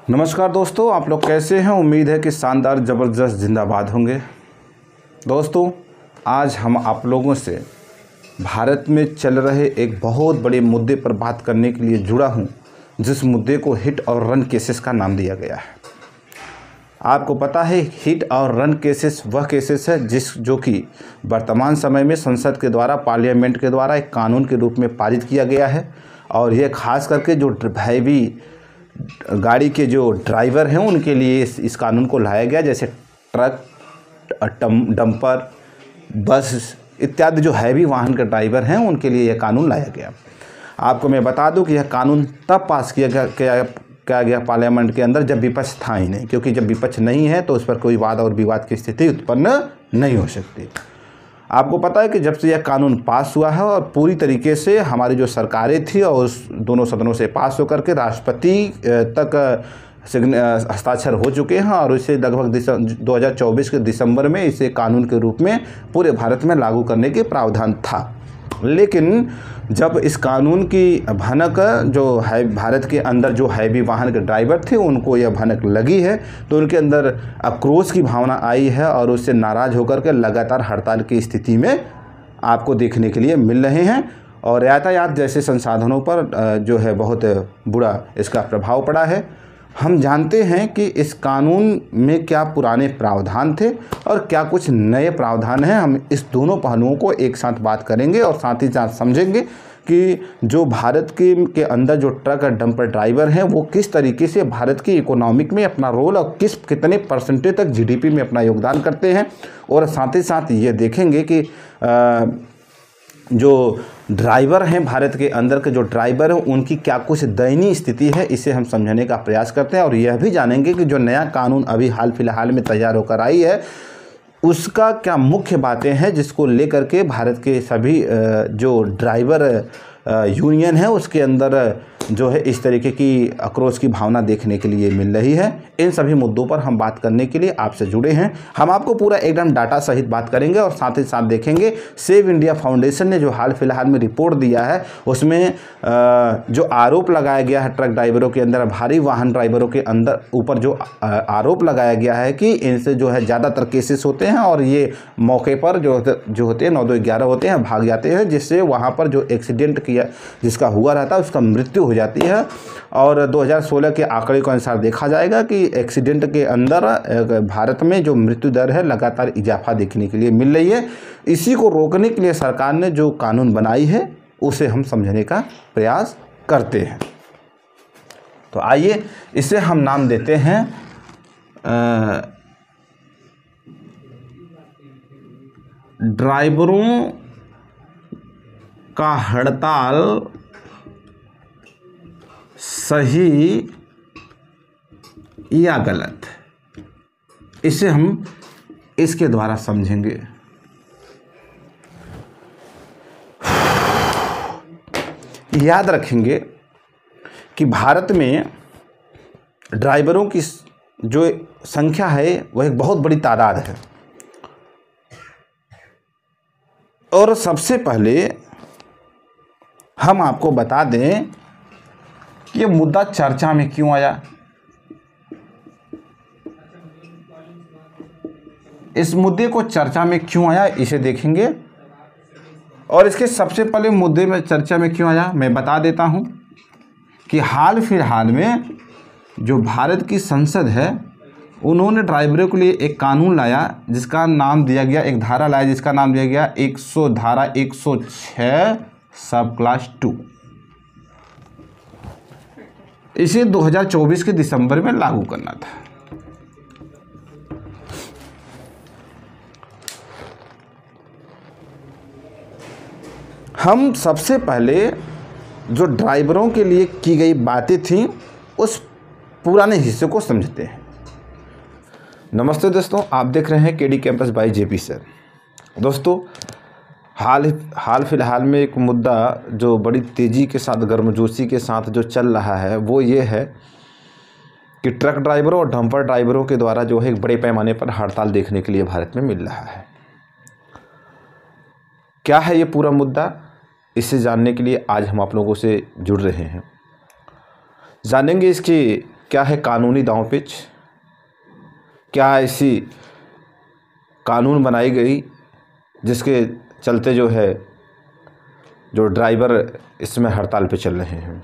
नमस्कार दोस्तों, आप लोग कैसे हैं। उम्मीद है कि शानदार ज़बरदस्त जिंदाबाद होंगे। दोस्तों, आज हम आप लोगों से भारत में चल रहे एक बहुत बड़े मुद्दे पर बात करने के लिए जुड़ा हूं, जिस मुद्दे को हिट और रन केसेस का नाम दिया गया है। आपको पता है, हिट और रन केसेस वह केसेस है जो कि वर्तमान समय में संसद के द्वारा, पार्लियामेंट के द्वारा एक कानून के रूप में पारित किया गया है। और यह खास करके जो हैवी गाड़ी के जो ड्राइवर हैं उनके लिए इस कानून को लाया गया। जैसे ट्रक, डंपर, बस इत्यादि जो हैवी वाहन के ड्राइवर हैं उनके लिए यह कानून लाया गया। आपको मैं बता दूं कि यह कानून तब पास किया गया पार्लियामेंट के अंदर जब विपक्ष था ही नहीं, क्योंकि जब विपक्ष नहीं है तो उस पर कोई वाद और विवाद की स्थिति उत्पन्न नहीं हो सकती। आपको पता है कि जब से यह कानून पास हुआ है और पूरी तरीके से हमारी जो सरकारें थी और उस दोनों सदनों से पास होकर के राष्ट्रपति तक हस्ताक्षर हो चुके हैं और इसे लगभग 2024 के दिसंबर में इसे कानून के रूप में पूरे भारत में लागू करने के प्रावधान था। लेकिन जब इस कानून की भनक जो है भारत के अंदर जो हैवी वाहन के ड्राइवर थे उनको यह भनक लगी है, तो उनके अंदर आक्रोश की भावना आई है और उससे नाराज़ होकर के लगातार हड़ताल की स्थिति में आपको देखने के लिए मिल रहे हैं। और यातायात जैसे संसाधनों पर जो है बहुत बुरा इसका प्रभाव पड़ा है। हम जानते हैं कि इस कानून में क्या पुराने प्रावधान थे और क्या कुछ नए प्रावधान हैं। हम इस दोनों पहलुओं को एक साथ बात करेंगे और साथ ही साथ समझेंगे कि जो भारत के अंदर जो ट्रक और डंपर ड्राइवर हैं वो किस तरीके से भारत की इकोनॉमिक में अपना रोल और कितने परसेंटेज तक जीडीपी में अपना योगदान करते हैं। और साथ ही साथ ये देखेंगे कि जो ड्राइवर हैं, भारत के अंदर के जो ड्राइवर हैं उनकी क्या कुछ दयनीय स्थिति है, इसे हम समझने का प्रयास करते हैं। और यह भी जानेंगे कि जो नया कानून अभी हाल फिलहाल में तैयार होकर आई है उसका क्या मुख्य बातें हैं जिसको लेकर के भारत के सभी जो ड्राइवर यूनियन है उसके अंदर जो है इस तरीके की आक्रोश की भावना देखने के लिए मिल रही है। इन सभी मुद्दों पर हम बात करने के लिए आपसे जुड़े हैं। हम आपको पूरा एकदम डाटा सहित बात करेंगे और साथ ही साथ देखेंगे सेव इंडिया फाउंडेशन ने जो हाल फिलहाल में रिपोर्ट दिया है उसमें जो आरोप लगाया गया है ट्रक ड्राइवरों के अंदर, भारी वाहन ड्राइवरों के अंदर ऊपर जो आरोप लगाया गया है कि इनसे जो है ज़्यादातर केसेस होते हैं और ये मौके पर जो होते हैं 9-2-11 होते हैं, भाग जाते हैं, जिससे वहाँ पर जो एक्सीडेंट किया जिसका हुआ रहता है उसका मृत्यु हो जाती है। और 2016 के आंकड़े के अनुसार देखा जाएगा कि एक्सीडेंट के अंदर भारत में जो मृत्यु दर है लगातार इजाफा देखने के लिए मिल रही है। इसी को रोकने के लिए सरकार ने जो कानून बनाई है उसे हम समझने का प्रयास करते हैं। तो आइए इसे हम नाम देते हैं ड्राइवरों का हड़ताल सही या गलत, इसे हम इसके द्वारा समझेंगे। याद रखेंगे कि भारत में ड्राइवरों की जो संख्या है वह एक बहुत बड़ी तादाद है। और सबसे पहले हम आपको बता दें कि ये मुद्दा चर्चा में क्यों आया। इस मुद्दे को चर्चा में क्यों आया इसे देखेंगे। और इसके सबसे पहले मुद्दे में चर्चा में क्यों आया मैं बता देता हूं कि हाल फिलहाल में जो भारत की संसद है उन्होंने ड्राइवरों के लिए एक कानून लाया जिसका नाम दिया गया, एक धारा लाया जिसका नाम दिया गया धारा 106 सब क्लास 2। इसे 2024 के दिसंबर में लागू करना था। हम सबसे पहले जो ड्राइवरों के लिए की गई बातें थीं उस पुराने हिस्से को समझते हैं। नमस्ते दोस्तों, आप देख रहे हैं KD campus bye JP sir. दोस्तों, हाल फिलहाल में एक मुद्दा जो बड़ी तेज़ी के साथ, गर्मजोशी के साथ जो चल रहा है वो ये है कि ट्रक ड्राइवरों और डंपर ड्राइवरों के द्वारा जो है एक बड़े पैमाने पर हड़ताल देखने के लिए भारत में मिल रहा है। क्या है ये पूरा मुद्दा, इसे जानने के लिए आज हम आप लोगों से जुड़ रहे हैं। जानेंगे इसकी क्या है कानूनी दांवपेच, क्या ऐसी कानून बनाई गई जिसके चलते जो ड्राइवर इसमें हड़ताल पे चल रहे हैं।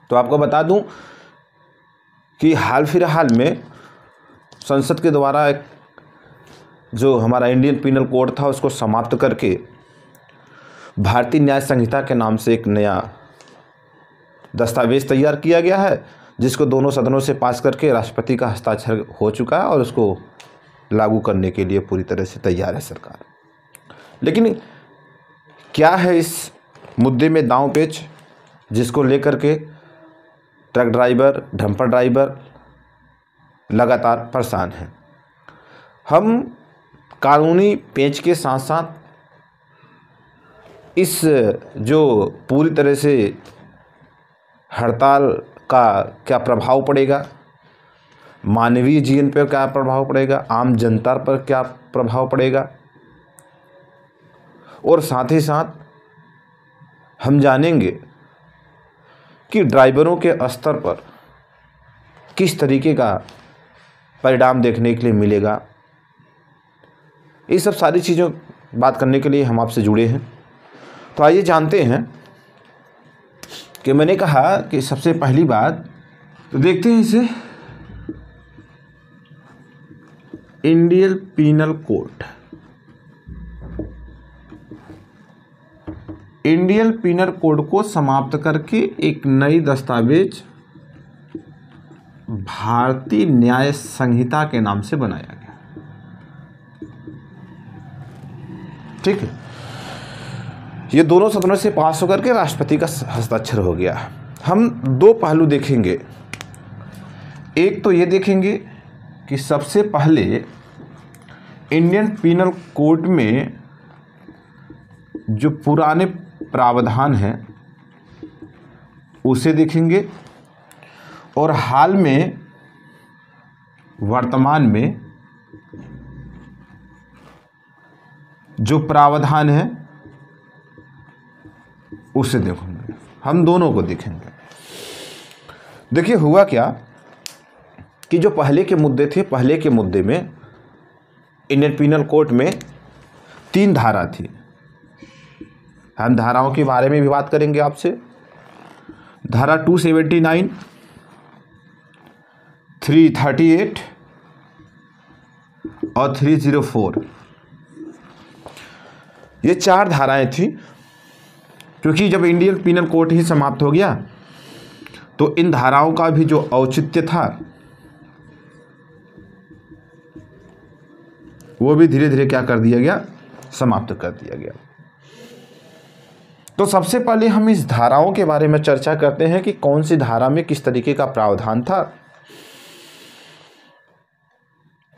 तो आपको बता दूं कि हाल फिलहाल में संसद के द्वारा एक जो हमारा इंडियन पिनल कोड था उसको समाप्त करके भारतीय न्याय संहिता के नाम से एक नया दस्तावेज तैयार किया गया है, जिसको दोनों सदनों से पास करके राष्ट्रपति का हस्ताक्षर हो चुका है और उसको लागू करने के लिए पूरी तरह से तैयार है सरकार। लेकिन क्या है इस मुद्दे में दांवपेच जिसको लेकर के ट्रक ड्राइवर, डंपर ड्राइवर लगातार परेशान हैं। हम कानूनी पेच के साथ साथ इस जो पूरी तरह से हड़ताल का क्या प्रभाव पड़ेगा, मानवीय जीवन पर क्या प्रभाव पड़ेगा, आम जनता पर क्या प्रभाव पड़ेगा, और साथ ही साथ हम जानेंगे कि ड्राइवरों के स्तर पर किस तरीके का परिणाम देखने के लिए मिलेगा। ये सब सारी चीज़ों बात करने के लिए हम आपसे जुड़े हैं। तो आइए जानते हैं कि मैंने कहा कि सबसे पहली बात तो देखते हैं इसे Indian penal code. Indian penal code को समाप्त करके एक नई दस्तावेज भारतीय न्याय संहिता के नाम से बनाया गया। ठीक है, ये दोनों सदनों से पास होकर के राष्ट्रपति का हस्ताक्षर हो गया। हम दो पहलू देखेंगे। एक तो ये देखेंगे कि सबसे पहले इंडियन पिनल कोड में जो पुराने प्रावधान हैं उसे देखेंगे, और हाल में वर्तमान में जो प्रावधान है उसे देखेंगे। हम दोनों को देखेंगे। देखिए हुआ क्या कि जो पहले के मुद्दे थे, पहले के मुद्दे में इंडियन पिनल कोड में 3 धारा थी। हम धाराओं के बारे में भी बात करेंगे आपसे। धारा 279, 338 और 304, ये 4 धाराएं थी। क्योंकि जब इंडियन पिनल कोड ही समाप्त हो गया तो इन धाराओं का भी जो औचित्य था वो भी धीरे धीरे क्या कर दिया गया, समाप्त कर दिया गया। तो सबसे पहले हम इस धाराओं के बारे में चर्चा करते हैं कि कौन सी धारा में किस तरीके का प्रावधान था।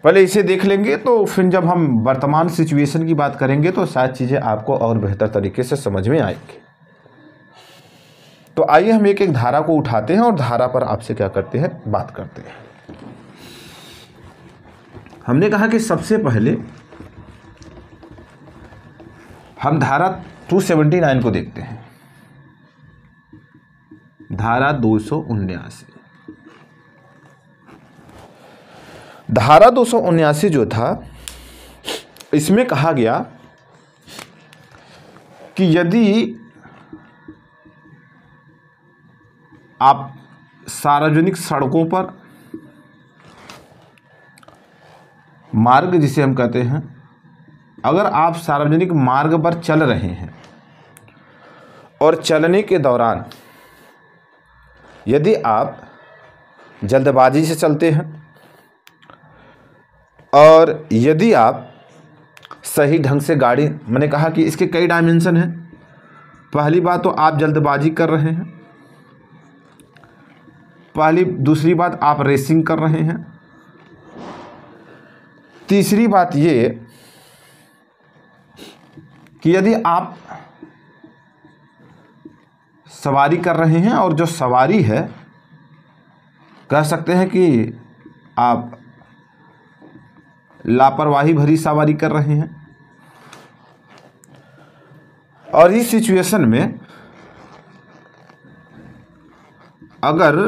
पहले इसे देख लेंगे, तो फिर जब हम वर्तमान सिचुएशन की बात करेंगे तो शायद चीज़ें आपको और बेहतर तरीके से समझ में आएंगी। तो आइए हम एक एक धारा को उठाते हैं और धारा पर आपसे क्या करते हैं, बात करते हैं। हमने कहा कि सबसे पहले हम धारा 279 को देखते हैं। धारा 279, धारा 279 जो था, इसमें कहा गया कि यदि आप सार्वजनिक सड़कों पर, मार्ग जिसे हम कहते हैं, अगर आप सार्वजनिक मार्ग पर चल रहे हैं और चलने के दौरान यदि आप जल्दबाजी से चलते हैं और यदि आप सही ढंग से गाड़ी, मैंने कहा कि इसके कई डायमेंशन हैं। पहली बात तो आप जल्दबाजी कर रहे हैं, दूसरी बात आप रेसिंग कर रहे हैं, तीसरी बात ये कि यदि आप सवारी कर रहे हैं और जो सवारी है कह सकते हैं कि आप लापरवाही भरी सवारी कर रहे हैं। और इस सिचुएशन में अगर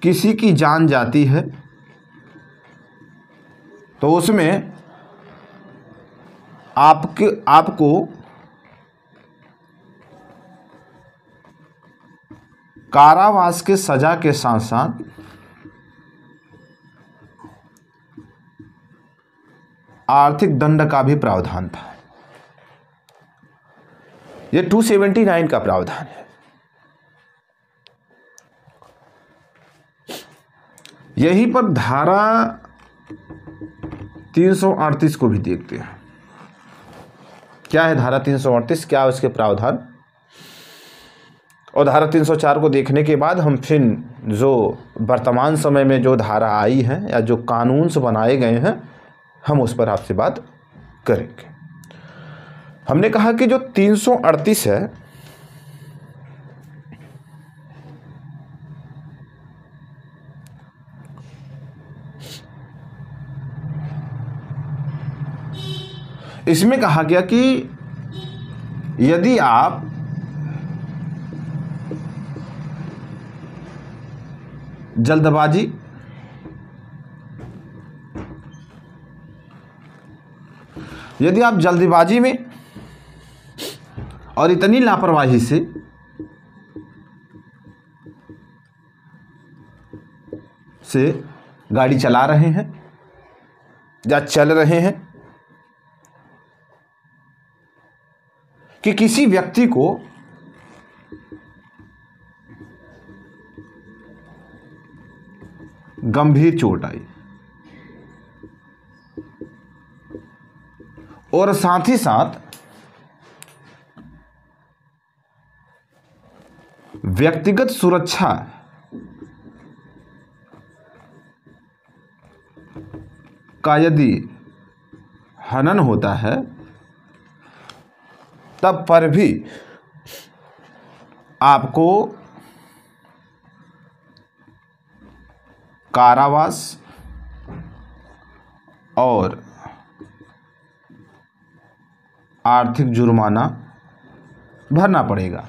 किसी की जान जाती है तो उसमें आपको कारावास के सजा के साथ साथ आर्थिक दंड का भी प्रावधान था। यह 279 का प्रावधान है। यहीं पर धारा 338 को भी देखते हैं। क्या है धारा 338, क्या है उसके प्रावधान। और धारा 304 को देखने के बाद हम फिर जो वर्तमान समय में जो धारा आई है या जो कानून से बनाए गए हैं, हम उस पर आपसे बात करेंगे। हमने कहा कि जो 338 है, इसमें कहा गया कि यदि आप जल्दबाजी में और इतनी लापरवाही से गाड़ी चला रहे हैं या चल रहे हैं कि किसी व्यक्ति को गंभीर चोट आई और साथ ही साथ व्यक्तिगत सुरक्षा का यदि हनन होता है, तब पर भी आपको कारावास और आर्थिक जुर्माना भरना पड़ेगा।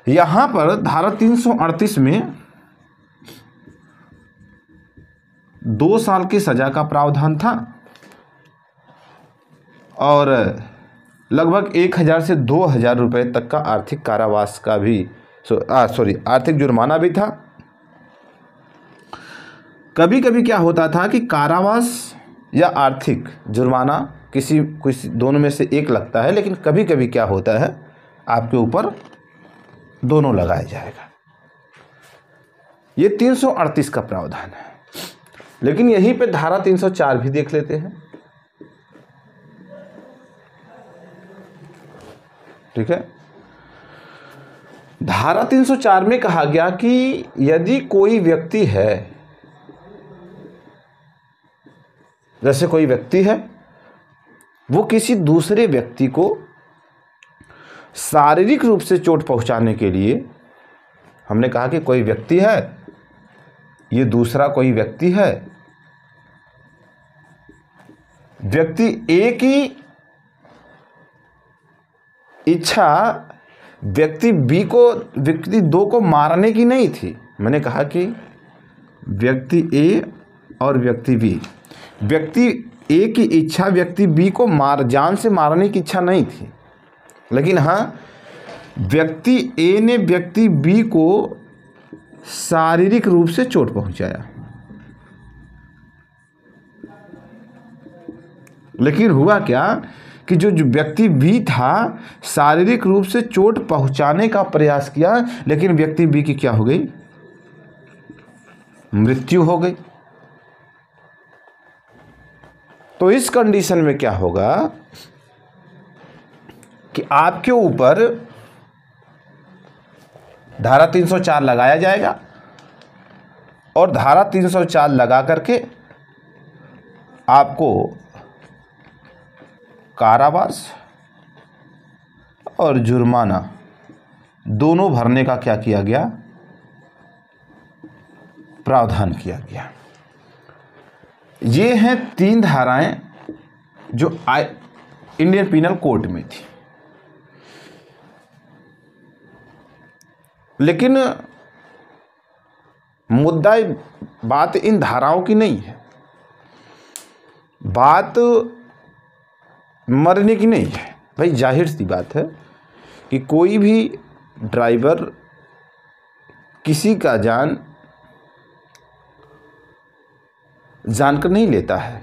यहां पर धारा 338 में 2 साल की सजा का प्रावधान था और लगभग 1000 से 2000 रुपए तक का आर्थिक कारावास का भी आर्थिक जुर्माना भी था। कभी कभी क्या होता था कि कारावास या आर्थिक जुर्माना किसी दोनों में से एक लगता है, लेकिन कभी कभी क्या होता है आपके ऊपर दोनों लगाया जाएगा। ये 338 का प्रावधान है। लेकिन यहीं पे धारा 304 भी देख लेते हैं। ठीक है, धारा 304 में कहा गया कि यदि कोई व्यक्ति है, जैसे कोई व्यक्ति है, वो किसी दूसरे व्यक्ति को शारीरिक रूप से चोट पहुंचाने के लिए, हमने कहा कि कोई व्यक्ति है, ये दूसरा कोई व्यक्ति है, व्यक्ति ए की इच्छा व्यक्ति दो को मारने की नहीं थी। मैंने कहा कि व्यक्ति ए और व्यक्ति बी, व्यक्ति ए की इच्छा व्यक्ति बी को जान से मारने की इच्छा नहीं थी, लेकिन हाँ, व्यक्ति ए ने व्यक्ति बी को शारीरिक रूप से चोट पहुंचाया। लेकिन हुआ क्या कि जो व्यक्ति बी था, शारीरिक रूप से चोट पहुंचाने का प्रयास किया, लेकिन व्यक्ति बी की क्या हो गई, मृत्यु हो गई। तो इस कंडीशन में क्या होगा कि आपके ऊपर धारा 304 लगाया जाएगा और धारा 304 लगा करके आपको कारावास और जुर्माना दोनों भरने का क्या किया गया, प्रावधान किया गया। ये हैं 3 धाराएं जो इंडियन पीनल कोड में थी। लेकिन मुद्दा बात इन धाराओं की नहीं है, बात मरने की नहीं है। भाई जाहिर सी बात है कि कोई भी ड्राइवर किसी का जान जानकर नहीं लेता है।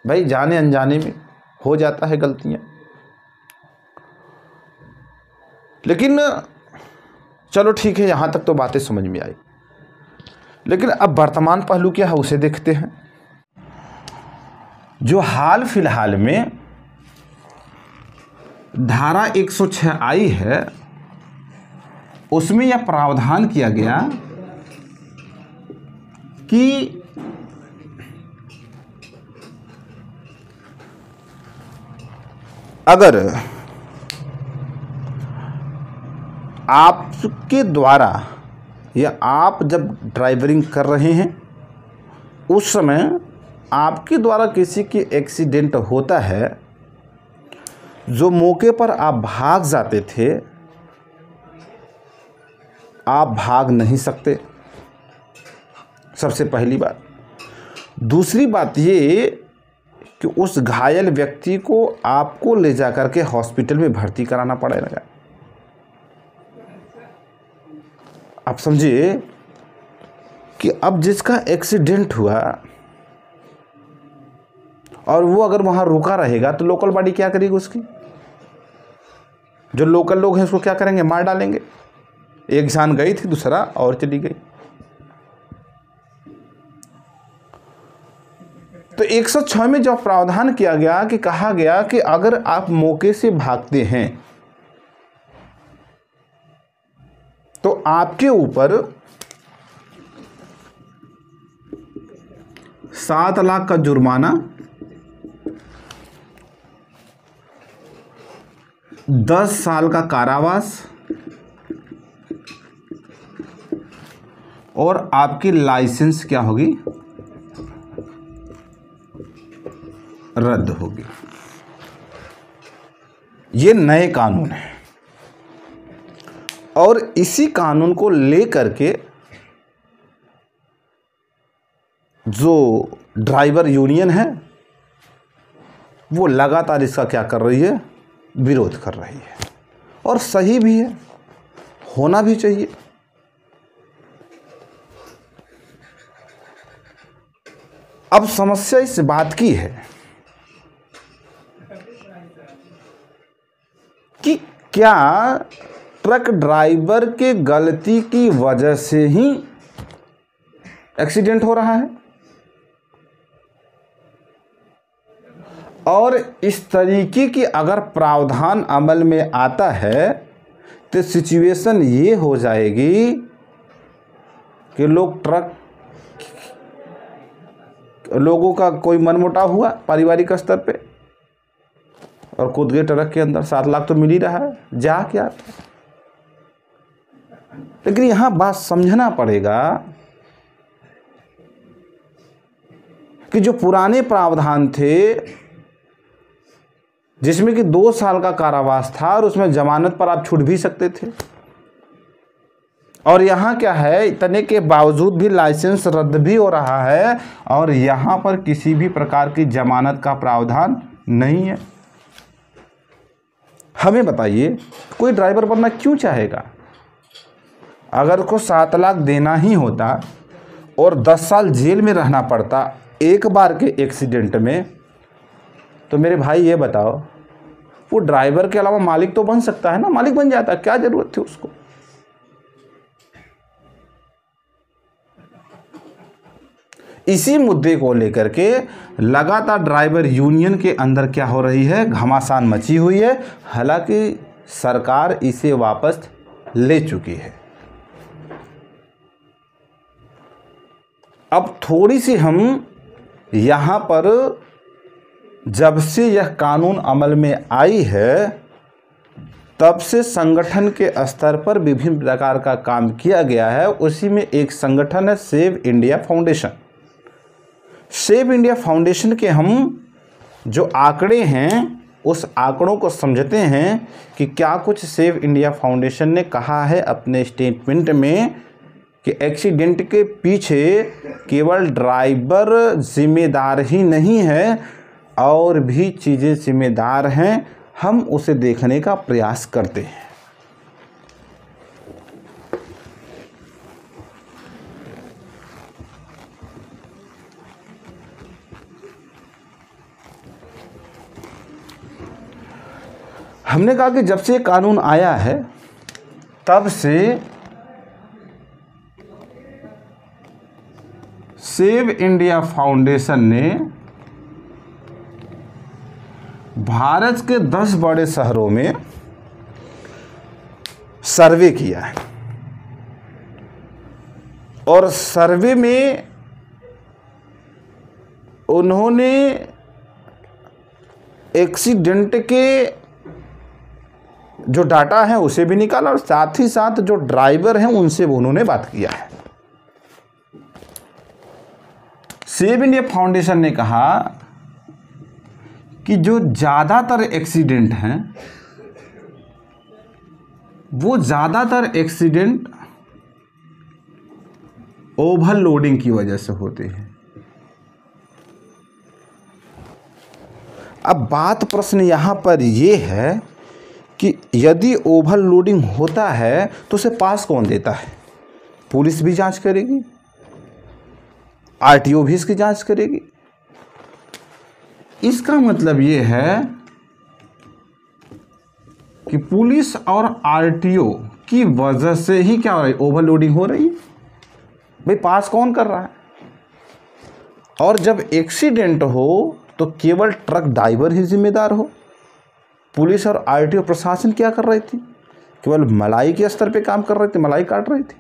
भाई जाने अनजाने में हो जाता है गलतियां, लेकिन चलो ठीक है, यहाँ तक तो बातें समझ में आई। लेकिन अब वर्तमान पहलू क्या है उसे देखते हैं। जो हाल फिलहाल में धारा 106 आई है, उसमें यह प्रावधान किया गया कि अगर आपके द्वारा या आप जब ड्राइवरिंग कर रहे हैं उस समय आपके द्वारा किसी की एक्सीडेंट होता है, जो मौके पर आप भाग जाते थे, आप भाग नहीं सकते, सबसे पहली बात। दूसरी बात ये कि उस घायल व्यक्ति को आपको ले जाकर के हॉस्पिटल में भर्ती कराना पड़ेगा। आप समझिए कि अब जिसका एक्सीडेंट हुआ और वो अगर वहाँ रुका रहेगा तो लोकल बॉडी क्या करेगी उसकी? जो लोकल लोग हैं उसको क्या करेंगे? मार डालेंगे। एक जान गई थी, दूसरा और चली गई। तो 106 में जब प्रावधान किया गया कि कहा गया कि अगर आप मौके से भागते हैं तो आपके ऊपर 7 लाख का जुर्माना, 10 साल का कारावास और आपकी लाइसेंस क्या होगी? रद्द होगी। ये नए कानून है और इसी कानून को लेकर के जो ड्राइवर यूनियन है वो लगातार इसका क्या कर रही है? विरोध कर रही है। और सही भी है, होना भी चाहिए। अब समस्या इस बात की है कि क्या ट्रक ड्राइवर के गलती की वजह से ही एक्सीडेंट हो रहा है? और इस तरीके की अगर प्रावधान अमल में आता है तो सिचुएशन ये हो जाएगी कि लोगों का कोई मनमुटाव हुआ पारिवारिक स्तर पे और कूद गए ट्रक के अंदर। 7 लाख तो मिल ही रहा है, जा क्या। लेकिन यहां बात समझना पड़ेगा कि जो पुराने प्रावधान थे जिसमें कि 2 साल का कारावास था और उसमें जमानत पर आप छूट भी सकते थे, और यहाँ क्या है, इतने के बावजूद भी लाइसेंस रद्द भी हो रहा है और यहाँ पर किसी भी प्रकार की जमानत का प्रावधान नहीं है। हमें बताइए, कोई ड्राइवर बनना क्यों चाहेगा? अगर उसको 7 लाख देना ही होता और 10 साल जेल में रहना पड़ता एक बार के एक्सीडेंट में, तो मेरे भाई ये बताओ, वो ड्राइवर के अलावा मालिक तो बन सकता है ना? मालिक बन जाता, क्या जरूरत थी उसको? इसी मुद्दे को लेकर के लगातार ड्राइवर यूनियन के अंदर क्या हो रही है? घमासान मची हुई है। हालांकि सरकार इसे वापस ले चुकी है। अब थोड़ी सी हम यहाँ पर, जब से यह कानून अमल में आई है तब से संगठन के स्तर पर विभिन्न प्रकार का काम किया गया है। उसी में एक संगठन है save India foundation. Save India foundation के हम जो आंकड़े हैं उस आंकड़ों को समझते हैं कि क्या कुछ सेव इंडिया फाउंडेशन ने कहा है अपने स्टेटमेंट में कि एक्सीडेंट के पीछे केवल ड्राइवर जिम्मेदार ही नहीं है, और भी चीज़ें जिम्मेदार हैं। हम उसे देखने का प्रयास करते हैं। हमने कहा कि जब से ये कानून आया है तब से सेव इंडिया फाउंडेशन ने भारत के 10 बड़े शहरों में सर्वे किया है, और सर्वे में उन्होंने एक्सीडेंट के जो डाटा है उसे भी निकाला, और साथ ही साथ जो ड्राइवर हैं उनसे भी उन्होंने बात किया है। सेव इंडिया फाउंडेशन ने कहा कि जो ज़्यादातर एक्सीडेंट हैं वो ज़्यादातर एक्सीडेंट ओवरलोडिंग की वजह से होते हैं। अब प्रश्न यहाँ पर ये है कि यदि ओवरलोडिंग होता है तो उसे पास कौन देता है? पुलिस भी जांच करेगी, आरटीओ भी इसकी जांच करेगी। इसका मतलब ये है कि पुलिस और आरटीओ की वजह से ही क्या हो रही है? ओवरलोडिंग हो रही है। भाई पास कौन कर रहा है? और जब एक्सीडेंट हो तो केवल ट्रक ड्राइवर ही जिम्मेदार हो। पुलिस और आरटीओ प्रशासन क्या कर रही थी? केवल मलाई के स्तर पे काम कर रही थी, मलाई काट रही थी,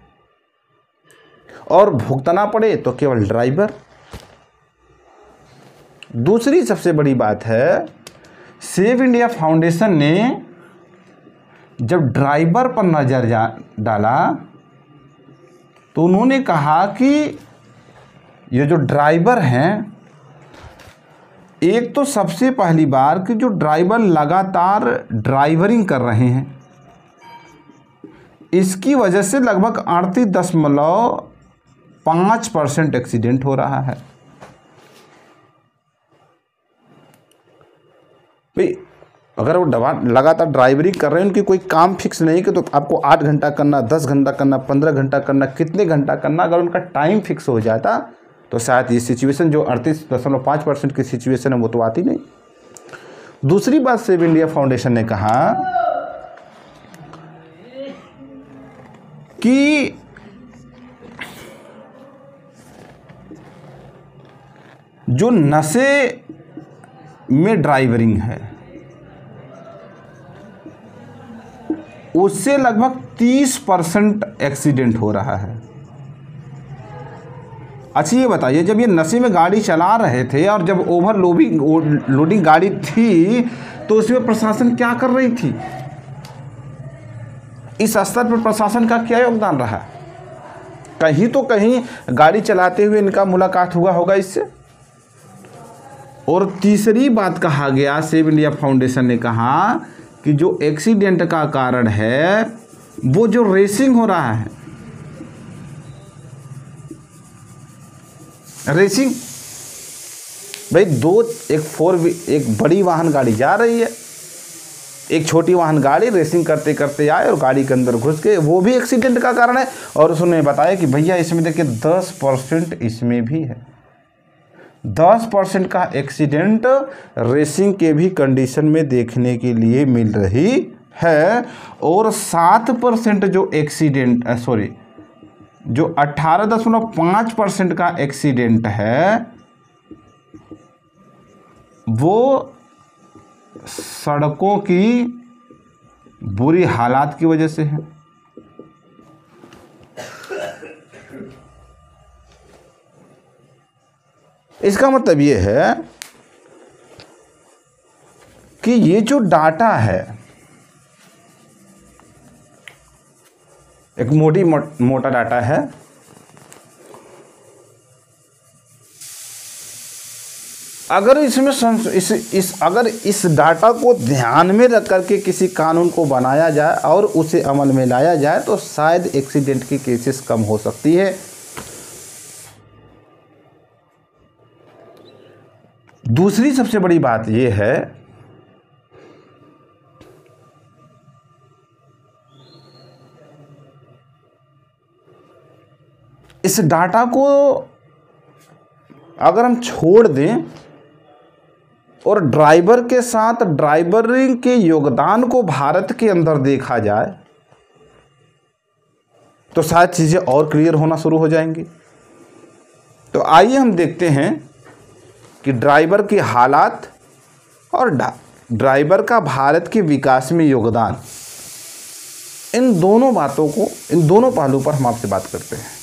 और भुगतना पड़े तो केवल ड्राइवर। दूसरी सबसे बड़ी बात है, सेव इंडिया फाउंडेशन ने जब ड्राइवर पर नजर डाला तो उन्होंने कहा कि ये जो ड्राइवर हैं, एक तो सबसे पहली बार कि जो ड्राइवर लगातार ड्राइवरिंग कर रहे हैं, इसकी वजह से लगभग 38.5% एक्सीडेंट हो रहा है। भाई अगर वो लगातार ड्राइवरिंग कर रहे हैं, उनकी कोई काम फिक्स नहीं कि तो आपको 8 घंटा करना, 10 घंटा करना, 15 घंटा करना, कितने घंटा करना, अगर उनका टाइम फिक्स हो जाता तो शायद ये सिचुएशन जो 38.5% की सिचुएशन है वो तो आती नहीं। दूसरी बात सेव इंडिया फाउंडेशन ने कहा कि जो नशे में ड्राइवरिंग है उससे लगभग 30% एक्सीडेंट हो रहा है। अच्छा ये बताइए, जब ये नशे में गाड़ी चला रहे थे और जब लोडिंग गाड़ी थी तो उसमें प्रशासन क्या कर रही थी? इस स्तर पर प्रशासन का क्या योगदान रहा? कहीं तो कहीं गाड़ी चलाते हुए इनका मुलाकात हुआ होगा इससे। और तीसरी बात कहा गया, सेव इंडिया फाउंडेशन ने कहा कि जो एक्सीडेंट का कारण है वो जो रेसिंग हो रहा है, रेसिंग। भाई एक बड़ी वाहन गाड़ी जा रही है, एक छोटी वाहन गाड़ी रेसिंग करते करते आए और गाड़ी के अंदर घुस गए, वो भी एक्सीडेंट का कारण है। और उसने बताया कि भैया इसमें देखिए 10% इसमें भी है। 10% का एक्सीडेंट रेसिंग के भी कंडीशन में देखने के लिए मिल रही है। और 7% जो एक्सीडेंट जो 18.5% का एक्सीडेंट है वो सड़कों की बुरी हालात की वजह से है। इसका मतलब ये है कि ये जो डाटा है एक मोटा डाटा है। अगर इसमें अगर इस डाटा को ध्यान में रख करके किसी कानून को बनाया जाए और उसे अमल में लाया जाए तो शायद एक्सीडेंट की केसेस कम हो सकती है। दूसरी सबसे बड़ी बात यह है इस डाटा को अगर हम छोड़ दें और ड्राइवर के साथ ड्राइवरिंग के योगदान को भारत के अंदर देखा जाए तो शायद चीज़ें और क्लियर होना शुरू हो जाएंगी। तो आइए हम देखते हैं कि ड्राइवर के हालात और ड्राइवर का भारत के विकास में योगदान, इन दोनों पहलू पर हम आपसे बात करते हैं।